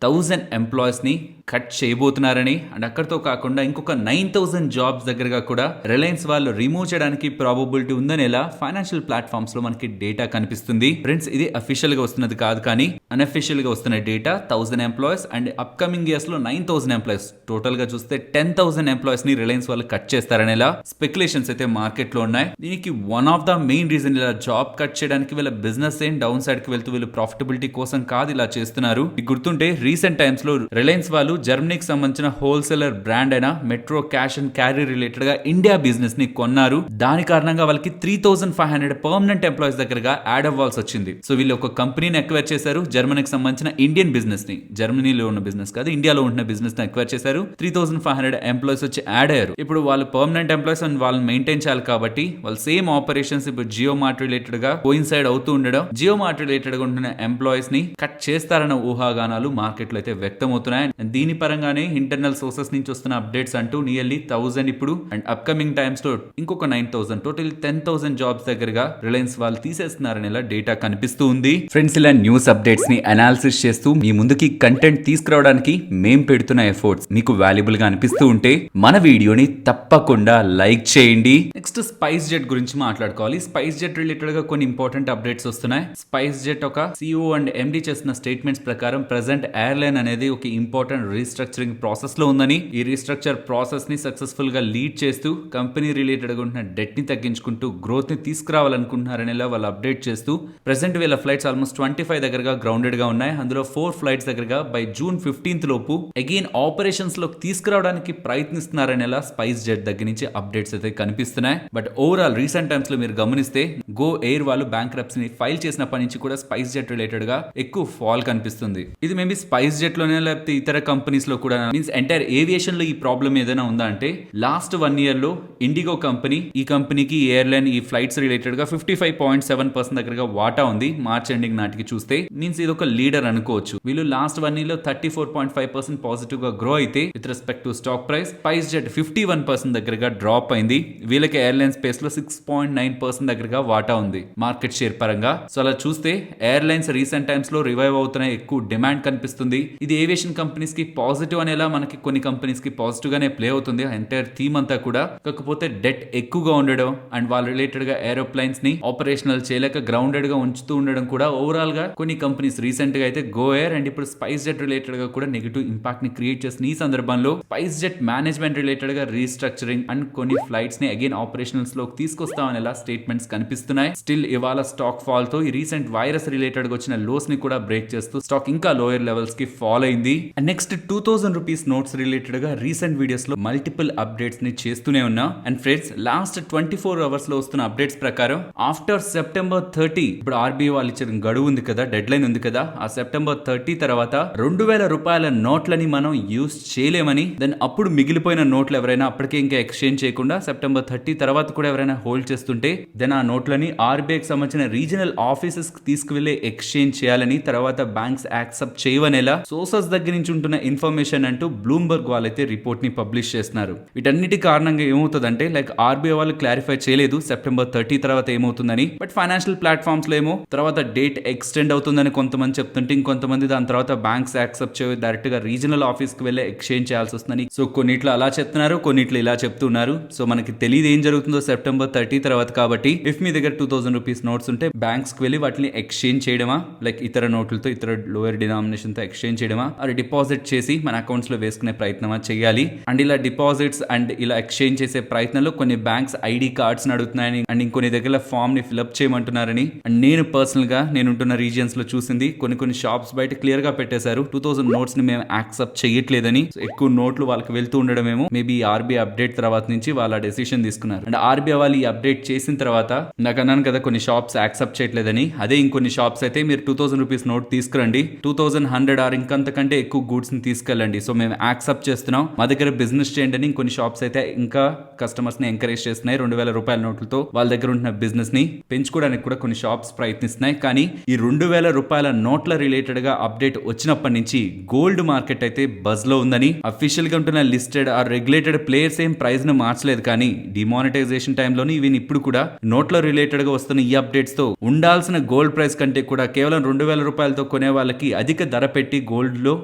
1000 ఎంప్లాయీస్ ని కట్ చేయబోతున్నారని అండ్ అక్కడితో కాకుండా ఇంకొక 9000 జాబ్స్ దగ్గరగా కూడా రిలయన్స్ వాళ్ళు రిమూవ్ చేయడానికి ప్రాబబిలిటీ ఉందని ఎలా ఫైనాన్షియల్ ప్లాట్ఫామ్స్ లో మనకి డేటా కనిపిస్తుంది. ఫ్రెండ్స్ ఇది అఫీషియల్ గా వస్తున్నది కాదు, కానీ అన్అఫీషియల్ గా వస్తున్న data 1000 employees and upcoming years లో 9000 ఎంప్లాయీస్ టోటల్ గా చూస్తే 10,000 ఎంప్లాయీస్ ని రిలయన్స్ వాళ్ళు కట్ చేస్తారని ఎలా స్పెక్యులేషన్స్ అయితే మార్కెట్ లో ఉన్నాయి. దీనికి one of the main reason ఇలా జాబ్ కట్ చేయడానికి వీళ్ళ బిజినెస్ ఏం డౌన్ సైడ్ కి వెళ్తూ వీళ్ళు ప్రాఫిటబిలిటీ కోసం కాదు ఇలా చేస్తున్నారు. గుర్తుంటే రీసెంట్ టైమ్స్ లో రిలయన్స్ వాళ్ళు జర్మనీకి సంబంధించిన హోల్సేలర్ బ్రాండ్ అయిన metro cash and carry related గా ఇండియా బిజినెస్ ని కొన్నారు. దాని కారణంగా వాళ్ళకి 3500 పర్మనెంట్ ఎంప్లాయీస్ దగ్గరగా యాడ్ అవ్వాల్సి వచ్చింది. సో వీళ్ళు ఒక కంపెనీని ఎక్వైర్ చేశారు, జర్మనీకి సంబంధించిన ఇండియన్ బిజినెస్ ని, జర్మనీలో ఉన్న బిజినెస్ కాదు ఇండియాలో ఉన్న బిజినెస్ ని ఎక్వైర్ చేశారు. 3500 ఎంప్లాయీస్ వచ్చి యాడ్ అయ్యారు. ఇప్పుడు వాళ్ళు పర్మనెంట్ ఎంప్లాయీస్ అండ్ వాళ్ళని మెయింటైన్ చేయాలి కాబట్టి వాళ్ళు సేమ్ ఆపరేషన్స్ ఇప్పుడు జియో మార్ట్ రిలేటెడ్ గా కోయిన్సైడ్ అవుతూ ఉండడం, జియో మార్ట్ రిలేటెడ్ గా ఉంటున్న ఎంప్లాయీస్ ని కట్ చేస్తారన్న ఊహాగానాలు మార్కెట్ లో అయితే వ్యక్తమవుతున్నాయి. దీని పరంగానే ఇంటర్నల్ సోర్సెస్ నుంచి వస్తున్న అప్డేట్స్ అంటూ నియర్లీ 1000 ఇప్పుడు అండ్ అప్కమింగ్ టైమ్స్ లో ఇంకొక 9000 టోటల్ 10,000 జాబ్స్ దగ్గరగా రిలయన్స్ వాళ్ళు తీసేస్తున్నారని ఇలా డేటా కనిపిస్తూ ఉంది. ఫ్రెండ్స్ ఇలా న్యూస్ అప్డేట్స్ ని అనాలిసిస్ చేస్తూ మీ ముందుకి కంటెంట్ తీసుకురావడానికి మేం పెడుతున్న ఎఫర్ట్స్ మీకు వాల్యుబుల్ గా అనిపిస్తూ ఉంటే మన వీడియోని తప్పకుండా లైక్ చేయండి. నెక్స్ట్ స్పైస్ జెట్ గురించి మాట్లాడుకోవాలి. స్పైస్ జెట్ రిలేటెడ్ గా కొన్ని ఇంపార్టెంట్ అప్డేట్స్ వస్తున్నాయి. స్పైస్ జెట్ ఒక సిఇఓ అండ్ ఎండి చేసిన స్టేట్మెంట్స్ ప్రకారం ప్రెజెంట్ ఎయిర్లైన్ అనేది ఒక ఇంపార్టెంట్ రీస్ట్రక్చరింగ్ ప్రాసెస్ లో ఉందని, ఈ రీస్ట్రక్చర్ ప్రాసెస్ ని సక్సెస్ఫుల్ గా లీడ్ చేస్తూ కంపెనీ రిలేటెడ్ గా ఉన్న డెట్ ని తగ్గించుకుంటూ గ్రోత్ ని తీసుకురావాలనుకుంటున్నారని వాళ్ళు అప్డేట్ చేస్తూ ప్రెసెంట్ వీళ్ళ ఫ్లైట్స్ ఆల్మోస్ట్ 25 దగ్గరగా గ్రౌండెడ్ గా ఉన్నాయి. అందులో 4 ఫ్లైట్స్ దగ్గరగా బై జూన్ 15th లోపు అగైన్ ఆపరేషన్స్ లో తీసుకురావడానికి ప్రయత్నిస్తున్నారని ఎలా స్పైస్ జెట్ దగ్గర నుంచి అప్డేట్స్ అయితే కనిపిస్తున్నాయి. బట్ ఓవరాల్ రీసెంట్ టైమ్స్ లో మీరు గమనిస్తే గో ఎయిర్ వాళ్ళు బ్యాంక్రప్సీ ని ఫైల్ చేసినప్పటి నుంచి కూడా స్పైస్ జెట్ రిలేటెడ్ గా ఎక్కువ ఫాల్ కనిపిస్తుంది. ఇది మేబీ స్పైస్ జెట్ లోనే లేకపోతే ఇతర కంపెనీస్ లో కూడా మీన్స్ ఎంటైర్ ఏవియేషన్ లో ఈ ప్రాబ్లం ఏదైనా ఉందా అంటే లాస్ట్ 1 year లో ఇండిగో కంపెనీ, ఈ కంపెనీకి ఎయిర్లైన్ ఈ ఫ్లైట్స్ రిలేటెడ్ గా 55.7% దగ్గరగా వాటా ఉంది. మార్చ్ ఎండింగ్ నాటికి చూస్తే మీన్స్ ఇది ఒక లీడర్ అనుకోవచ్చు. వీళ్ళు లాస్ట్ 1 year లో 34.5% పాజిటివ్ గా గ్రో అయితే with respect to stock price spice jet 51% దగ్గరగా డ్రాప్ అయింది. వీళ్ళకి ఎయిర్లైన్ స్పేస్ లో 6.9% దగ్గరగా వాటా ఉంది మార్కెట్ షేర్ పరంగా. సో అలా చూస్తే ఎయిర్లైన్స్ రీసెంట్ టైమ్స్ లో రివైవ్ అవుతున్నాయి, ఎక్కువ డిమాండ్ కనిపిస్తుంది. ఇది ఏవియేషన్ కంపెనీస్ కి పాజిటివ్ అనేలా మనకి కొన్ని కంపెనీస్ కి పాజిటివ్ గానే ప్లే అవుతుంది ఎంటైర్ థీమ్ అంతా కూడా. కాకపోతే డెట్ ఎక్కువగా ఉండడం అండ్ వాళ్ళ రిలేటెడ్ గా ఏరోప్లైన్స్ ని ఆపరేషనల్ చేయలేక గ్రౌండెడ్ గా ఉంచుతూ ఉండడం కూడా ఓవరాల్ గా కొన్ని కంపెనీస్ రీసెంట్ గా అయితే గో ఎయిర్ అండ్ ఇప్పుడు స్పైస్ జెట్ రిలేటెడ్ గా కూడా నెగిటివ్ ఇంపాక్ట్ ని క్రియేట్ చేసిన ఈ సందర్భంలో స్పైస్ జెట్ మేనేజ్మెంట్ రిలేటెడ్ గా రీస్ట్రక్చరింగ్ అండ్ కొన్ని ఫ్లైట్స్ ని అగైన్ ఆపరేషనల్స్ లోకి తీసుకొస్తామనేలా స్టేట్మెంట్స్ కనిపిస్తున్నాయి. స్టిల్ ఇవాళ స్టాక్ ఫాల్ తో ఈ రీసెంట్ వైరస్ రిలేటెడ్ గా వచ్చిన లోస్ ని కూడా బ్రేక్ చేస్తూ స్టాక్ ఇంకా లోయర్ లెవెల్స్ కి ఫాల్ అయింది. And next 2000 rupees notes related గా రీసెంట్ వీడియోస్ లో మల్టిపుల్ అప్డేట్స్ ని చేస్తూనే ఉన్నా. అండ్ ఫ్రెండ్స్ లాస్ట్ 24 అవర్స్ లో వస్తున్న అప్డేట్స్ ప్రకారం ఆఫ్టర్ సెప్టెంబర్ 30 ఇప్పుడు ఆర్బీఐ వాళ్ళు ఇచ్చిన గడువు ఉంది కదా, డెడ్ లైన్ ఉంది కదా, ఆ సెప్టెంబర్ 30 తర్వాత 2000 రూపాయల నోట్లని మనం యూస్ చేయలేమని, దెన్ అప్పుడు మిగిలిపోయిన నోట్లు ఎవరైనా అప్పటికే ఇంకా ఎక్స్చేంజ్ చేయకుండా సెప్టెంబర్ 30 తర్వాత కూడా ఎవరైనా హోల్డ్ చేస్తుంటే దెన్ ఆ నోట్లని ఆర్బీఐకి సంబంధించిన రీజనల్ ఆఫీసెస్ కి తీసుకువెళ్లి ఎక్స్చేంజ్ చేయాలని, తర్వాత బ్యాంక్స్ యాక్సెప్ట్ చేయవనేలా సోర్సెస్ దగ్గర నుంచి ఉంటున్న ఇన్ఫర్మేషన్ అంటూ బ్లూంబర్గ్ వాళ్ళైతే రిపోర్ట్ ని పబ్లిష్ చేస్తున్నారు. వీటన్నిటి కారణంగా ఏమవుతుందంటే లైక్ ఆర్బీఐ వాళ్ళు క్లారిఫై చేయలేదు సెప్టెంబర్ 30 తర్వాత ఏమవుతుందని, బట్ ఫైనాన్షియల్ ప్లాట్ఫామ్స్ లో ఏమో తర్వాత డేట్ ఎక్స్టెండ్ అవుతుందని కొంతమంది చెప్తుంటే ఇంకొంతమంది దాని తర్వాత బ్యాంక్స్ యాక్సెప్ట్ చేయ డైరెక్ట్ గా రీజనల్ ఆఫీస్ కి వెళ్ళి ఎక్స్చేంజ్ చేయాల్సి వస్తుందని. సో కొన్నిట్లో అలా చెప్తున్నారు, కొన్నిట్లో ఇలా చెప్తున్నారు. సో మనకి తెలియదు ఏం జరుగుతుందో సెప్టెంబర్ 30 తర్వాత. కాబట్టి ఇఫ్ మీ దగ్గర 2000 రూపీస్ నోట్స్ ఉంటే బ్యాంక్స్ కి వెళ్ళి వాటిని ఎక్స్చేంజ్ చేయడమా, లైక్ ఇతర నోట్లతో ఇతర లోయర్ డినామినేషన్ తో ఎక్స్చేంజ్ చేయడమా, అది డిపాజిట్ చేసి మన అకౌంట్స్ లో వేసుకునే ప్రయత్నమా చేయాలి. అండ్ ఇలా డిపాజిట్స్ అండ్ ఇలా ఎక్స్చేంజ్ చేసే ప్రయత్నంలో కొన్ని బ్యాంక్స్ ఐడి కార్డ్స్ అడుగుతున్నాయని అండ్ ఇంకొన్ని దగ్గర ఫామ్ ని ఫిల్అప్ చేయమంటున్నారని అండ్ నేను పర్సనల్ గా నేనుంటున్న రీజియన్స్ లో చూసింది కొన్ని షాప్స్ బయట క్లియర్ గా పెట్టేశారు 2000 నోట్స్ ని మేము యాక్సెప్ట్ చేయట్లేదని. ఎక్కువ నోట్లు వాళ్ళకి వెళ్తూ ఉండడమేమో మేబీ ఆర్బీఐ అప్డేట్ తర్వాత నుంచి వాళ్ళ డెసిషన్ తీసుకున్నారు. అండ్ ఆర్బీఐ వాళ్ళు ఈ అప్డేట్ చేసిన తర్వాత నాకు అన్నాను కదా కొన్ని షాప్స్ యాక్సెప్ట్ చేయట్లేదని, అదే ఇంకొన్ని షాప్స్ అయితే మీరు 2000 రూపీస్ నోట్ తీసుకురండి, 2100 లిమిటెడ్ ఆర్ ఇంకంతకంటే ఎక్కువ గూడ్స్ ని తీసుకెళ్ళండి, సో మేము యాక్సెప్ట్ చేస్తున్నాం, మా దగ్గర బిజినెస్ చేయండి అని కొన్ని షాప్స్ అయితే ఇంకా కస్టమర్స్ ని ఎంకరేజ్ చేస్తున్నాయి. 2,000 రూపాయల నోట్లతో వాళ్ళ దగ్గర ఉన్న బిజినెస్ ని పెంచుకోవడానికి కూడా కొన్ని షాప్స్ ప్రయత్నిస్తున్నాయి. కానీ ఈ 2,000 రూపాయల నోట్ల రిలేటెడ్ గా అప్డేట్ వచ్చినప్పటి నుంచి గోల్డ్ మార్కెట్ అయితే బజ్ లో ఉందని, అఫీషియల్ గా ఉంటున్న లిస్టెడ్ ఆర్ రెగ్యులేటెడ్ ప్లేయర్స్ ఏం ప్రైస్ ను మార్చలేదు. కానీ డిమానిటైజేషన్ టైంలోని ఈవెన్ ఇప్పుడు కూడా నోట్ల రిలేటెడ్ గా వస్తున్న ఈ అప్డేట్స్ తో ఉండాల్సిన గోల్డ్ ప్రైస్ కంటే కూడా కేవలం 2,000 రూపాయలతో కొనే వాళ్ళకి అధిక ధర పెట్టి గోల్డ్ లో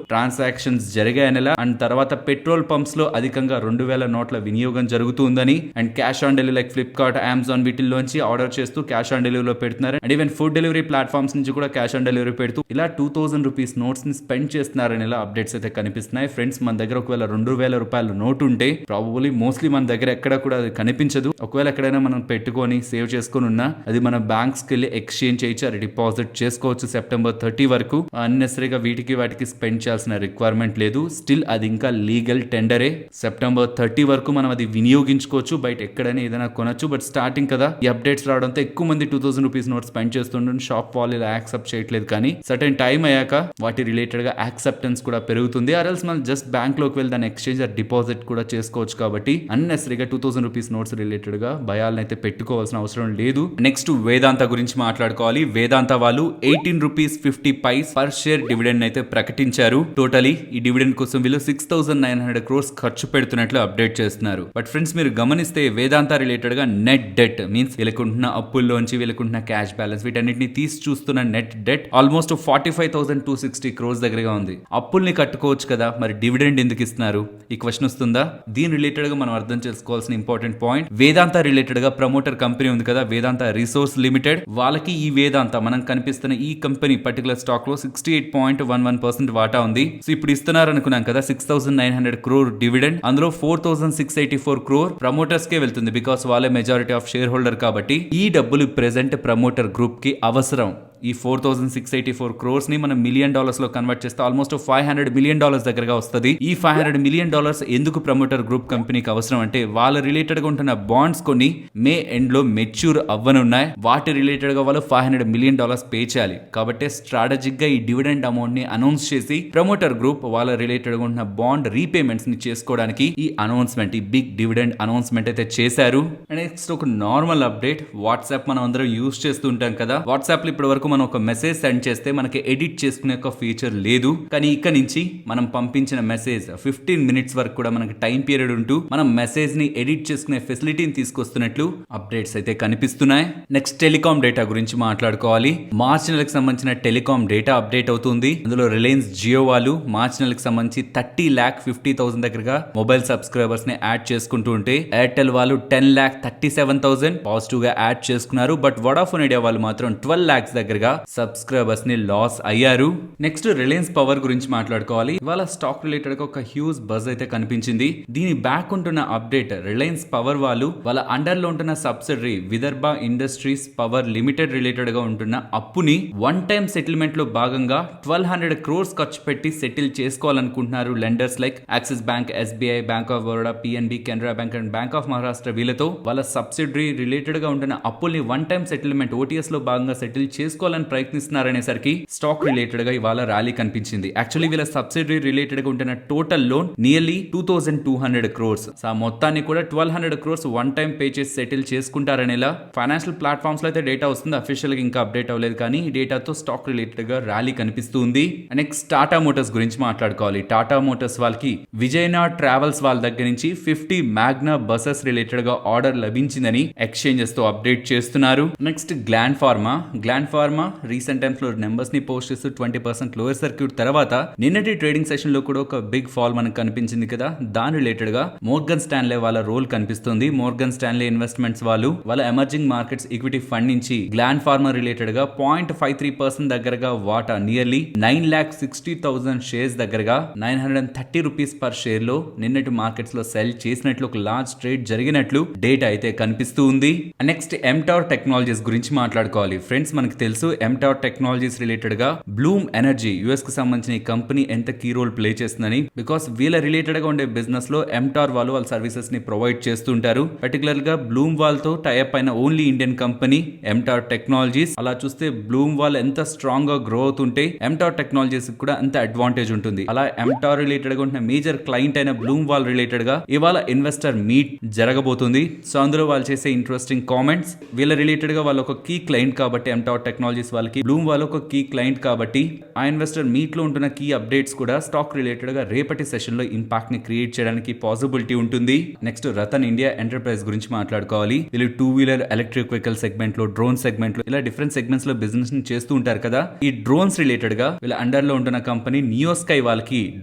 ట్రాన్సాక్షన్స్ జరిగాయనలా. అండ్ తర్వాత పెట్రోల్ పంప్స్ లో అధికంగా 2,000 నోట్ల వినియోగం జరుగుతుందని, and cash on delivery like Flipkart, Amazon వీటిల్లోంచి ఆర్డర్ చేస్తూ క్యాష్ ఆన్ డెలివరీలో పెడుతున్నారు. And even food delivery platforms నుంచి కూడా క్యాష్ ఆన్ డెలివరీ పెడుతూ ఇలా 2,000 రూపీస్ నోట్స్ ని స్పెండ్ చేస్తున్నారని ఇలా అప్డేట్స్ అయితే కనిపిస్తున్నాయి. ఫ్రెండ్స్, మన దగ్గర ఒకవేళ 2,000 రూపాయల నోట్ ఉంటే ప్రాబబ్లీ మోస్ట్లీ మన దగ్గర ఎక్కడ కూడా అది కనిపించదు. ఒకవేళ ఎక్కడైనా మనం పెట్టుకొని సేవ్ చేసుకొని ఉన్నా అది మన బ్యాంక్స్ కి వెళ్ళి ఎక్స్చేంజ్ చేయొచ్చు, అది డిపాజిట్ చేసుకోవచ్చు సెప్టెంబర్ 30 వరకు. అన్నెసరీగా వీటికి వాటికి స్పెండ్ చేయాల్సిన రిక్వైర్మెంట్ లేదు. స్టిల్ అది ఇంకా లీగల్ టెండరే. సెప్టెంబర్ 30 వరకు మనం అది వినియోగించుకోవచ్చు, బయట ఎక్కడైనా ఏదైనా కొనొచ్చు. బట్ స్టార్టింగ్ కదా, ఈ అప్డేట్స్ రావడంతో ఎక్కువ మంది 2,000 రూపీస్ నోట్ స్పెండ్ చేస్తుండే షాప్ వాళ్ళు ఇలా యాక్సెప్ట్ చేయట్లేదు. కానీ సర్టెన్ టైం అయ్యాక వాటి రిలేటెడ్ గా యాక్సెప్టెన్స్ కూడా పెరుగుతుంది. ఆర్ఎల్స్ మనం జస్ట్ బ్యాంక్ లోకి వెళ్ళి దాని ఎక్స్చేంజ్ ఆర్ డిపాజిట్ కూడా చేసుకోవచ్చు. కాబట్టి అన్నెసరీగా 2,000 రూపీస్ నోట్స్ రిలేటెడ్ గా భయాలను అయితే పెట్టుకోవాల్సిన అవసరం లేదు. నెక్స్ట్ వేదాంత గురించి మాట్లాడుకోవాలి. వేదాంత వాళ్ళు 18 rupees 50 paise per share dividend అయితే ప్రకటించారు. టోటలీ ఈ డివిడెండ్ కోసం వీళ్ళు 6,900 crores ఖర్చు పెడుతున్నట్లు అప్డేట్ చేస్తున్నారు. బట్ ఫ్రెండ్స్, మీరు గమనిస్తే వేదాంత రిలేటెడ్ గా నెట్ డెట్ మీన్స్ వీళ్ళకుంటున్న అప్పుల్లోంచి వీళ్ళకుంటున్న క్యాష్ బ్యాలెన్స్ వీటన్నిటిని తీసి చూస్తున్న నెట్ డెట్ ఆల్మోస్ట్ 45,260 crores దగ్గరగా ఉంది. అప్పుల్ని కట్టుకోవచ్చు కదా, మరి డివిడెండ్ ఎందుకు ఇస్తున్నారు? ఈ క్వశ్చన్ వస్తుందా? దీని రిలేటెడ్ గా మనం అర్థం చేసుకోవాల్సిన ఇంపార్టెంట్ పాయింట్, వేదాంత రిలేటెడ్ గా ప్రమోటర్ కంపెనీ ఉంది కదా, వేదాంత రిసోర్స్ లిమిటెడ్, వాళ్ళకి ఈ వేదాంత మనం కనిపిస్తున్న ఈ కంపెనీ పర్టికులర్ స్టాక్ లో 68.11% వాటా ఉంది. సో ఇప్పుడు ఇస్తున్నారు అనుకున్నాం కదా 6,900 crore డివిడెండ్, అందులో 4,684 crore ప్రమోటర్స్ కే వెళ్తుంది బికాస్ వాళ్ళే మెజారిటీ ఆఫ్ షేర్ హోల్డర్ కాబట్టి. ఈ డబ్బులు ప్రెసెంట్ ప్రమోటర్ గ్రూప్ కి అవసరం. ఈ 4,684 crores ని మనం $1 million లో కన్వర్ట్ చేస్తే ఆల్మోస్ట్ $500 million దగ్గరగా వస్తుంది. ఈ $500 million ఎందుకు ప్రమోటర్ గ్రూప్ కంపెనీకి అవసరం అంటే, వాళ్ళ రిలేటెడ్ గా ఉంటున్న బాండ్స్ కొన్ని మే ఎండ్ లో మెచ్యూర్ అవ్వనున్నాయి. వాటి రిలేటెడ్ గా వాళ్ళు $500 million పే చేయాలి. కాబట్టి స్ట్రాటజిక్ గా ఈ డివిడెండ్ అమౌంట్ ని అనౌన్స్ చేసి ప్రమోటర్ గ్రూప్ వాళ్ళ రిలేటెడ్ గా ఉన్న బాండ్ రీపేమెంట్స్ ని చేసుకోవడానికి ఈ అనౌన్స్మెంట్, ఈ బిగ్ డివిడెండ్ అనౌన్స్మెంట్ అయితే చేశారు. నెక్స్ట్ ఒక నార్మల్ అప్డేట్, వాట్సాప్ మనం అందరం యూజ్ చేస్తూ ఉంటాం కదా. వాట్సాప్ లో ఇప్పటి వరకు మనం ఒక మెసేజ్ సెండ్ చేస్తే మనకి ఎడిట్ చేసుకునే ఒక ఫీచర్ లేదు. కానీ ఇక్కడ నుంచి మనం పంపించిన మెసేజ్ 15 minutes వరకు కూడా మనకి టైం పీరియడ్ ఉంటూ మనం మెసేజ్ ని ఎడిట్ చేసుకునే ఫెసిలిటీని తీసుకొస్తున్నట్లు అప్డేట్స్ అయితే కనిపిస్తున్నాయి. నెక్స్ట్ టెలికాం డేటా గురించి మాట్లాడుకోవాలి. మార్చి నెలకు సంబంధించిన టెలికాం డేటా అప్డేట్ అవుతుంది. అందులో రిలయన్స్ జియో వాళ్ళు మార్చి నెలకు సంబంధించి 30,50,000 దగ్గరగా మొబైల్ సబ్స్క్రైబర్స్ ని యాడ్ చేసుకుంటూ ఉంటే, ఎయిర్టెల్ వాళ్ళు 10,37,000 పాజిటివ్ గా యాడ్ చేసుకున్నారు. బట్ వోడాఫోన్ ఐడియా వాళ్ళు మాత్రం 12 lakhs దగ్గరగా సబ్స్క్రైబర్స్ ని లాస్ అయ్యారు. నెక్స్ట్ రిలయన్స్ పవర్ గురించి మాట్లాడుకోవాలి. ఇవాళ స్టాక్ రిలేటెడ్ గా ఒక హ్యూజ్ బజ్ అయితే కనిపించింది. దీని బ్యాక్ ఉంటున్న అప్డేట్, రిలయన్స్ పవర్ వాళ్ళు వాళ్ళ అండర్ లో ఉంటున్న subsidiary Vidarbha industries power limited related గా ఉంటున్న అప్పుని వన్ టైం సెటిల్మెంట్ లో భాగంగా 1,200 crores ఖర్చు పెట్టి సెటిల్ చేసుకోవాలనుకుంటున్నారు. Lenders like Axis Bank, SBI, Bank of Baroda, PNB, Canara Bank and Bank of Maharashtra వీళ్ళతో వాళ్ళ సబ్సిడరీ రిలేటెడ్ గా ఉంటున్న అప్పుల్ని వన్ టైం సెటిల్మెంట్ ఓటీఎస్ లో భాగంగా సెటిల్ చేసుకోవాలని ప్రయత్నిస్తున్నారనేసరికి స్టాక్ రిలేటెడ్ గా ఇవాళ ర్యాలీ కనిపించింది. యాక్చువల్లీ వీళ్ళ సబ్సిడరీ రిలేటెడ్ గా ఉంటున్న టోటల్ లోన్ నియర్లీ 2,200 crores. ఆ మొత్తాన్ని కూడా 1,200 crores వన్ టైం పే చేసి సెటిల్ చేసుకుంటారనేలా ఫైనాన్షియల్ ప్లాట్ఫామ్స్ లో అయితే డేటా వస్తుంది. అఫీషియల్ గా ఇంకా అప్డేట్ అవ్వలేదు. కానీ ఈ డేటాతో స్టాక్ రిలేటెడ్ గా ర్యాలీ కనిపిస్తుంది. నెక్స్ట్ టాటా మోటార్స్ గురించి మాట్లాడుకోవాలి. టాటా మోటార్స్ వాళ్ళకి విజయనాడ్ ట్రావెల్స్ వాళ్ళ దగ్గర నుంచి 50 మ్యాగ్నా బసెస్ రిలేటెడ్ గా ఆర్డర్ లభించిందని ఎక్స్చేంజెస్ తో అప్డేట్ చేస్తున్నారు. Next gland pharma recent times లో నెంబర్స్ ని పోస్ట్ చేస్తూ 20% లోయర్ సర్క్యూట్ తర్వాత నిన్నటి ట్రేడింగ్ సెషన్ లో కూడా ఒక బిగ్ ఫాల్ మనకు కనిపించింది కదా. దాని రిలేటెడ్ గా మోర్గన్ స్టాన్లే వాళ్ళ రోల్ కనిపిస్తుంది. మోర్గన్ స్టాన్లే ఇన్వెస్ట్మెంట్స్ వాళ్ళు వాళ్ళ ఎమర్జింగ్ మార్కెట్స్ ఈక్విటీ ఫండ్ నుంచి గ్లాండ్ ఫార్మా రిలేటెడ్ గా 0.53% దగ్గరగా వాటా నియర్లీ 9,60,000 షేర్స్ దగ్గరగా 930 రూపీస్ పర్ షేర్ లో నిన్నటి మార్కెట్స్ లో సెల్ చేసినట్లు ఒక లార్జ్ ట్రేడ్ జరిగినట్లు డేటా అయితే కనిపిస్తూ ఉంది. నెక్స్ట్ ఎంటవర్ టెక్నాలజీస్ గురించి మాట్లాడుకోవాలి. ఫ్రెండ్స్, మనకు తెలుసు తెలుసు. ఎంటార్ టెక్నాలజీస్ రిలేటెడ్ గా బ్లూమ్ ఎనర్జీ యుఎస్ కి సంబంధించిన ఈ కంపెనీ ఎంత కీ రోల్ ప్లే చేస్తుందని, బికాస్ వీళ్ళ రిలేటెడ్ గా ఉండే బిజినెస్ లో ఎంటార్ వాళ్ళు వాళ్ళ సర్వీసెస్ ని ప్రొవైడ్ చేస్తుంటారు. పర్టికులర్ గా బ్లూమ్ వాళ్ళతో టైఅప్ అయిన only Indian company Ntorq technologies. అలా చూస్తే బ్లూమ్ వాళ్ళు ఎంత స్ట్రాంగ్ గా గ్రో అవుతుంటే ఎంటార్ టెక్నాలజీస్ కూడా అంత అడ్వాంటేజ్ ఉంటుంది. అలా ఎంటార్ రిలేటెడ్ గా ఉంటున్న మేజర్ క్లయింట్ అయిన బ్లూమ్ వాల్ రిలేటెడ్ గా ఇవాళ ఇన్వెస్టర్ మీట్ జరగబోతుంది. సో అందులో వాళ్ళు చేసే ఇంట్రెస్టింగ్ కామెంట్స్, వీళ్ళ రిలేటెడ్ గా వాళ్ళు ఒక కీ క్లయింట్ కాబట్టి ఎంటార్ టెక్నాలజీస్ వాళ్ళకి బ్లూమ్ వాళ్ళు ఒక కీ క్లయింట్ కాబట్టి ఆ ఇన్వెస్టర్ మీట్ లో ఉంటున్న కీ అప్డేట్స్ కూడా స్టాక్ రిలేటెడ్ గా రేపటి సెషన్ లో ఇంపాక్ట్ ని క్రియేట్ చేయడానికి పాసిబిలిటీ ఉంటుంది. నెక్స్ట్ రతన్ ఇండియా ఎంటర్ప్రైజ్ గురించి మాట్లాడుకోవాలి. వీళ్ళు 2 వీలర్ ఎలక్ట్రిక్ వెహికల్ సెగ్మెంట్ లో, డ్రోన్ సెగ్మెంట్ లో ఇలా డిఫరెంట్ సెగ్మెంట్స్ లో బిజినెస్ ని చేస్తూ ఉంటారు కదా. ఈ డ్రోన్స్ రిలేటెడ్ గా వీళ్ళ అండర్ లో ఉంటున్న కంపెనీ నియోస్కై వాళ్ళకి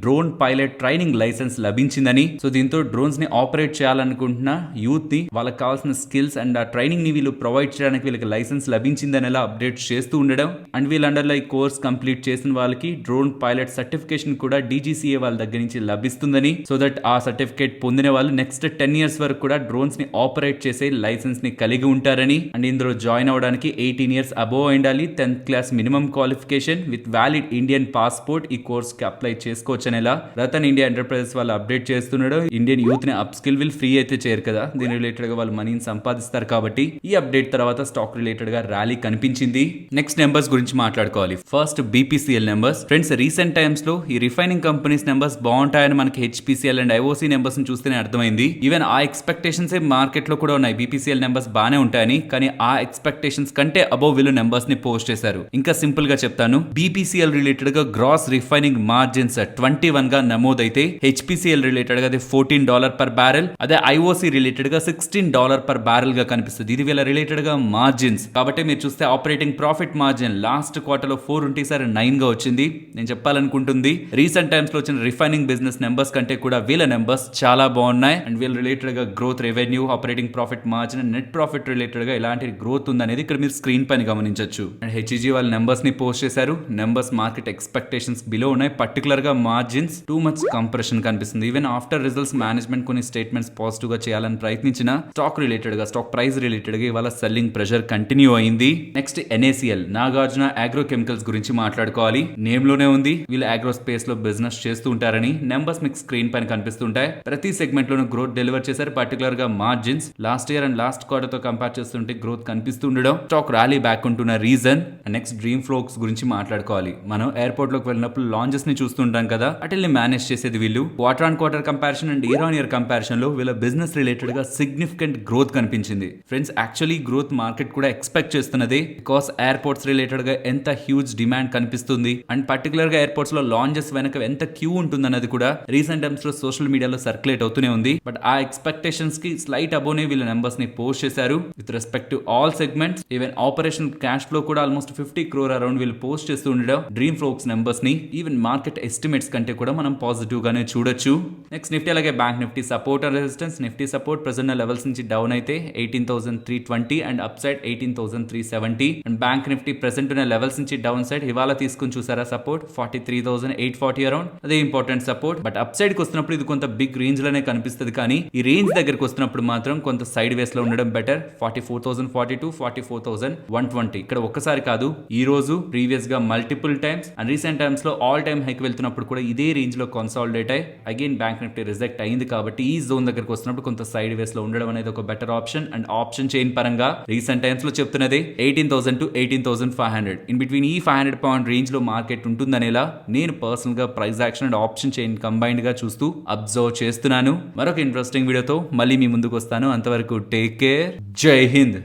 డ్రోన్ పైలట్ ట్రైనింగ్ లైసెన్స్ లభించిందని, సో దీంతో డ్రోన్స్ ని ఆపరేట్ చేయాలనుకుంటున్న యూత్ ని వాళ్ళకి కావాల్సిన స్కిల్స్ అండ్ ఆ ట్రైనింగ్ ని వీళ్ళు ప్రొవైడ్ చేయడానికి వీళ్ళకి లైసెన్స్ లభించిందని ఎలా అప్డేట్ చేస్తూ ఉండడం, అండ్ వీళ్ళ అండర్ లో ఈ కోర్స్ కంప్లీట్ చేసిన వాళ్ళకి డ్రోన్ పైలట్ సర్టిఫికేషన్ కూడా DGCA వాళ్ళ దగ్గర నుంచి లభిస్తుందని, సో దట్ ఆ సర్టిఫికేట్ పొందిన వాళ్ళు నెక్స్ట్ 10 years వరకు కూడా డ్రోన్స్ ని ఆపరేట్ చేసే లైసెన్స్ ని కలిగి ఉంటారని, అండ్ ఇందులో జాయిన్ అవడానికి 18 years అబోవ్ ఉండాలి, 10th class minimum qualification with valid Indian passport ఈ కోర్స్ కి అప్లై చేసుకోవచ్చని ఎలా రతన్ ఇండియా ఎంటర్ప్రైజెస్ వాళ్ళు అప్డేట్ చేస్తున్నాడు. ఇండియన్ యూత్ ని అప్ స్కిల్ వీళ్ళు ఫ్రీ అయితే చేయరు కదా, దీని రిలేటెడ్ గా వాళ్ళు మనీని సంపాదిస్తారు కాబట్టి ఈ అప్డేట్ తర్వాత స్టాక్ రిలేటెడ్ గా ర్యాలీ కనిపించింది. నెక్స్ట్ నెంబర్స్ గురించి మాట్లాడుకోవాలి. First BPCL numbers. Friends recent times లో ఈ రిఫైనింగ్ కంపెనీస్ నెంబర్స్ బాగుంటాయని మనకి HPCL అండ్ IOC నెంబర్స్ ని చూస్తేనే అర్థమైంది. ఈవెన్ ఆ ఎక్స్పెక్టేషన్స్ మార్కెట్ లో కూడా ఉన్నాయి, BPCL నెంబర్స్ బానే ఉంటాయని, కానీ ఆ ఎక్స్పెక్టేషన్స్ కంటే అబౌవ్ వీళ్ళు నెంబర్స్ ని పోస్ట్ చేశారు. ఇంకా సింపుల్ గా చెప్తాను, BPCL రిలేటెడ్ గా గ్రాస్ రిఫైనింగ్ మార్జిన్స్ 21 గా నమోదైతే HPCL రిలేటెడ్ గా అది $14 పర్ బ్యారెల్, అదే IOC రిలేటెడ్ గా $16 పర్ బ్యారెల్ గా కనిపిస్తుంది. ఇది వీళ్ళ రిలేటెడ్ గా మార్జిన్స్ కాబట్టి మీరు చూస్తే operating profit margin last quarter లో 4 ఉంటే ఈసారి 9 గా వచ్చింది. నేను చెప్పాలనుకుంటుంది రీసెంట్ టైమ్స్ లో వచ్చిన రిఫైనింగ్ బిజినెస్ నెంబర్స్ కంటే కూడా వీళ్ళ నెంబర్స్ చాలా బాగున్నాయి. అండ్ వీళ్ళ రిలేటెడ్ గా growth, revenue, operating profit margin and net profit related గా ఎలాంటి గ్రోత్ ఉందనేది ఇక్కడ మీరు స్క్రీన్ పైన గమనించొచ్చు. అండ్ HEG వాళ్ళ నెంబర్స్ ని పోస్ట్ చేశారు. నెంబర్స్ మార్కెట్ ఎక్స్పెక్టేషన్స్ బిలో ఉన్నాయి. పర్టికులర్ గా మార్జిన్స్ టూ మచ్ కంప్రెషన్ కనిపిస్తుంది. ఈవెన్ ఆఫ్టర్ రిజల్ట్స్ మేనేజ్మెంట్ కొన్ని స్టేట్మెంట్స్ పాజిటివ్ గా చేయాలని ప్రయత్నించిన స్టాక్ రిలేటెడ్ గా, స్టాక్ ప్రైస్ రిలేటెడ్ గా ఇవాళ సెల్లింగ్ ప్రెషర్ కంటిన్యూ అయింది. Next NACL Nagarjuna agro chemicals గురించి మాట్లాడుకోవాలి. నేమ్ లోనే ఉంది వీళ్ళు అగ్రో స్పేస్ లో బిజినెస్ చేస్తూ ఉంటారని. నెంబర్స్ మీకు స్క్రీన్ పైన కనిపిస్తుంటాయి. ప్రతి సెగ్మెంట్ లోనూ గ్రోత్ డెలివర్ చేశారు. పర్టికులర్ గా margins last year and last quarter తో కంపేర్ చేస్తుంటే గ్రోత్ కనిపిస్తుండడం స్టాక్ ర్యాలీ బ్యాక్ ఉంటున్న రీజన్. నెక్స్ట్ డ్రీమ్ ఫ్లోక్స్ గురించి మాట్లాడుకోవాలి. మనం ఎయిర్పోర్ట్ లోకి వెళ్ళినప్పుడు లాంచెస్ ని చూస్తుంటాం కదా, వాటిని మేనేజ్ చేసేది వీళ్ళు. Quarter on quarter comparison and year on year comparison లో వీళ్ళ బిజినెస్ రిలేటెడ్ గా సిగ్నిఫికెంట్ గ్రోత్ కనిపించింది. ఫ్రెండ్స్ యాక్చువల్లీ గ్రోత్ మార్కెట్ కూడా ఎక్స్పెక్ట్ చేస్తున్నది, బికాస్ ఎయిర్పోర్ట్స్ రిలేటెడ్ గా ఎంత హ్యూజ్ డిమాండ్ కనిపిస్తుంది అండ్ పర్టికులర్ గా ఎయిర్పోర్ట్స్ లో లాంచెస్ వెనక ఎంత క్యూ ఉంటుంది అన్నది కూడా రీసెంట్ టైమ్స్ లో సోషల్ మీడియాలో సర్క్యులేట్ అవుతూనే ఉంది. బట్ ఆ ఎక్స్పెక్టేషన్స్ కి స్లైట్ అబోనే వీళ్ళ నెంబర్స్ ని పోస్ట్ చేశారు with respect to all segments. Even operation cash flow కూడా ఆల్మోస్ట్ 50 crore అరౌండ్ వీళ్ళు పోస్ట్ చేస్తూ ఉండడం డ్రీమ్ ఫ్లోక్స్ నెంబర్స్ ని ఈవెన్ మార్కెట్ ఎస్టిమేట్స్ కంటే కూడా మనం పాజిటివ్ గానే చూడొచ్చు. నెక్స్ట్ నిఫ్టీ అలాగే bank Nifty support and resistance. Nifty support present levels నుంచి డౌన్ అయితే 18,320 and up side 18,370. And bank Nifty present ఉన్న లెవెల్స్ నుంచి డౌన్ సైడ్ ఇవాళ తీసుకుని చూసారా సపోర్ట్ 43,840 అరౌండ్, అదే important support. But up side కి వస్తున్నప్పుడు ఇది కొంత బిగ్ రేంజ్ లోనే కనిపిస్తుంది, కానీ ఈ రేంజ్ దగ్గరకు వస్తున్నప్పుడు మాత్రం కొంత సైడ్ వేస్ లో ఉండడం బెటర్. 44,042, 44,120 ఇక్కడ ఒక్కసారి కాదు, ఈ రోజు ప్రీవియస్ గా multiple times and recent times లో ఆల్ టైమ్ హైక్ వెళ్తున్నప్పుడు కూడా ఇదే రేంజ్ లో కన్సాలిడేట్ అయ్యి అగైన్ బ్యాంక్ నిఫ్టీ రిజెక్ట్ అయింది. కాబట్టి ఈ జోన్ దగ్గరకు వస్తున్నప్పుడు కొంత సైడ్ వేస్ లో ఉండడం అనేది ఒక better option. And option chain పరంగా రీసెంట్ టైమ్స్ లో చెప్తున్నది 18,000 to 18,500 ఇన్ బిట్వీన్ ఈ 500 పాయింట్ రేంజ్ లో మార్కెట్ ఉంటుందనేలా నేను పర్సనల్ గా price action and option chain combined గా చూస్తూ అబ్జర్వ్ చేస్తున్నాను. మరొక ఇంట్రెస్టింగ్ వీడియోతో మళ్ళీ మీ ముందుకు వస్తాను. అంతవరకు టేక్ కేర్, జై హింద్.